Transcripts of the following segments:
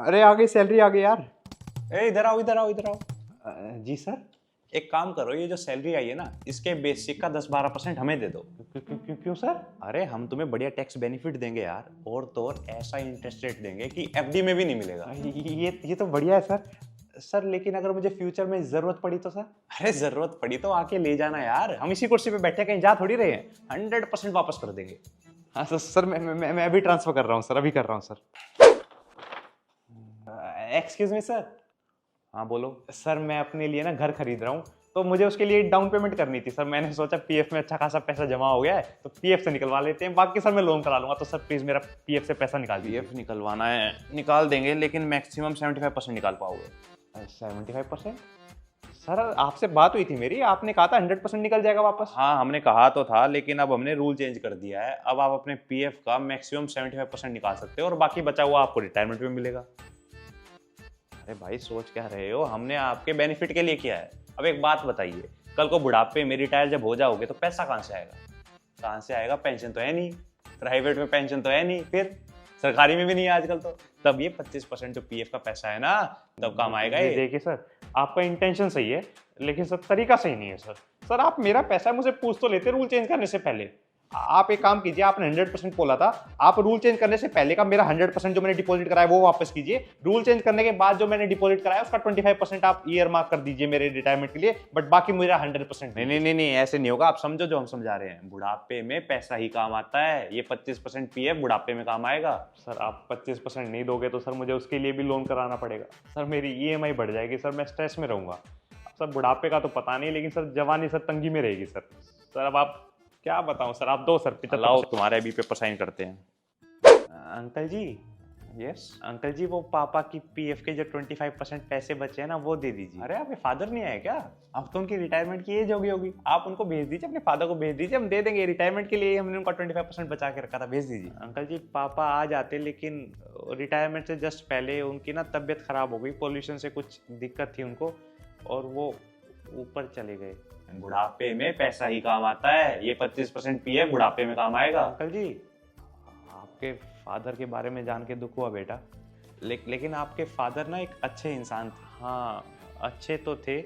अरे आ गई सैलरी आ गई यार। ए इधर आओ इधर आओ इधर आओ। जी सर। एक काम करो, ये जो सैलरी आई है ना, इसके बेसिक का 10-12% हमें दे दो। क्यों सर? अरे हम तुम्हें बढ़िया टैक्स बेनिफिट देंगे यार, और तो और ऐसा इंटरेस्ट रेट देंगे कि एफडी में भी नहीं मिलेगा। ये तो बढ़िया है सर। सर लेकिन अगर मुझे फ्यूचर में जरूरत पड़ी तो सर? अरे जरूरत पड़ी तो आके ले जाना यार, हम इसी कुर्सी पे बैठे कहीं जा थोड़ी रहे हैं, 100% वापस कर देंगे। हाँ सर मैं अभी ट्रांसफर कर रहा हूँ सर, अभी कर रहा हूँ सर। Excuse me sir. हाँ बोलो। सर मैं अपने लिए ना घर खरीद रहा हूँ, तो मुझे उसके लिए डाउन पेमेंट करनी थी सर। मैंने सोचा पीएफ में अच्छा खासा पैसा जमा हो गया है, तो पीएफ से निकलवा लेते हैं, बाकी सर मैं लोन करा लूंगा। तो सर प्लीज मेरा पीएफ से पैसा निकाल दीजिए। पीएफ निकलवाना है, निकाल देंगे, लेकिन मैक्सिमम 75% निकाल पाओगे। 75%? सर आपसे बात हुई थी मेरी, आपने कहा था 100% निकल जाएगा वापस। हाँ हमने कहा तो था, लेकिन अब हमने रूल चेंज कर दिया है। अब आप अपने पीएफ का मैक्सिमम 75% निकाल सकते हो, और बाकी बचा हुआ आपको रिटायरमेंट में मिलेगा। अरे भाई सोच क्या रहे हो, हमने आपके बेनिफिट के लिए किया है। अब एक बात बताइए, कल को बुढ़ापे में रिटायर जब हो जाओगे तो पैसा कहाँ से आएगा? कहाँ से आएगा? पेंशन तो है नहीं, प्राइवेट में पेंशन तो है नहीं, फिर सरकारी में भी नहीं है आजकल तो। तब ये 25% जो पीएफ का पैसा है ना, तब काम आएगा ये। देखिए सर, आपका इंटेंशन सही है, लेकिन सर तरीका सही नहीं है सर। सर आप मेरा पैसा मुझे पूछ तो लेते रूल चेंज करने से पहले। आप एक काम कीजिए, आपने 100% बोला था, आप रूल चेंज करने से पहले का मेरा 100% जो मैंने डिपॉजिट कराया वो वापस कीजिए। रूल चेंज करने के बाद जो मैंने डिपॉजिट कराया उसका 25% आप ईयर मार्क कर दीजिए मेरे रिटायरमेंट के लिए, बट बाकी मेरा 100%। नहीं, ऐसे नहीं होगा। आप समझो जो हम समझा रहे हैं, बुढ़ापे में पैसा ही काम आता है। ये 25% पीएफ बुढ़ापे में काम आएगा। सर आप 25% नहीं दोगे तो सर मुझे उसके लिए भी लोन कराना पड़ेगा सर, मेरी ईएमआई बढ़ जाएगी सर, मैं स्ट्रेस में रहूंगा। सर बुढ़ापे का तो पता नहीं, लेकिन सर जवानी सर तंगी में रहेगी सर। सर अब आप क्या बताऊं सर, आप दो सर 75। लाओ तुम्हारे अभी पेपर साइन करते हैं। अंकल जी, यस। अंकल जी वो पापा की पीएफ के जो 25% पैसे बचे हैं ना, वो दे दीजिए। अरे आपके फादर नहीं आए क्या? अब तो उनकी रिटायरमेंट की एज होगी। आप उनको भेज दीजिए, अपने फादर को भेज दीजिए, हम दे देंगे। रिटायरमेंट के लिए हमने उनका 25% बचा के रखा था, भेज दीजिए। अंकल जी पापा आ जाते, लेकिन रिटायरमेंट से जस्ट पहले उनकी ना तबीयत खराब हो गई, पोल्यूशन से कुछ दिक्कत थी उनको, और वो ऊपर चले गए। बुढ़ापे में पैसा ही काम आता है। ये 25% पीएफ बुढ़ापे में काम आएगा। अंकल जी आपके फादर के बारे में जान के दुख हुआ बेटा, लेकिन आपके फादर ना एक अच्छे इंसान थे। हाँ अच्छे तो थे,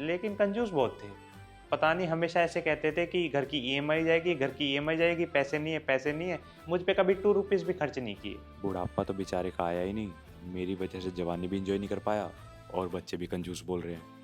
लेकिन कंजूस बहुत थे। पता नहीं हमेशा ऐसे कहते थे कि घर की ईएमआई जाएगी, घर की ईएमआई जाएगी, पैसे नहीं है, पैसे नहीं है। मुझ पे कभी 2 रुपीस भी खर्च नहीं किए। बुढ़ापा तो बेचारे का आया ही नहीं, मेरी वजह से जवानी भी इंजॉय नहीं कर पाया, और बच्चे भी कंजूस बोल रहे हैं।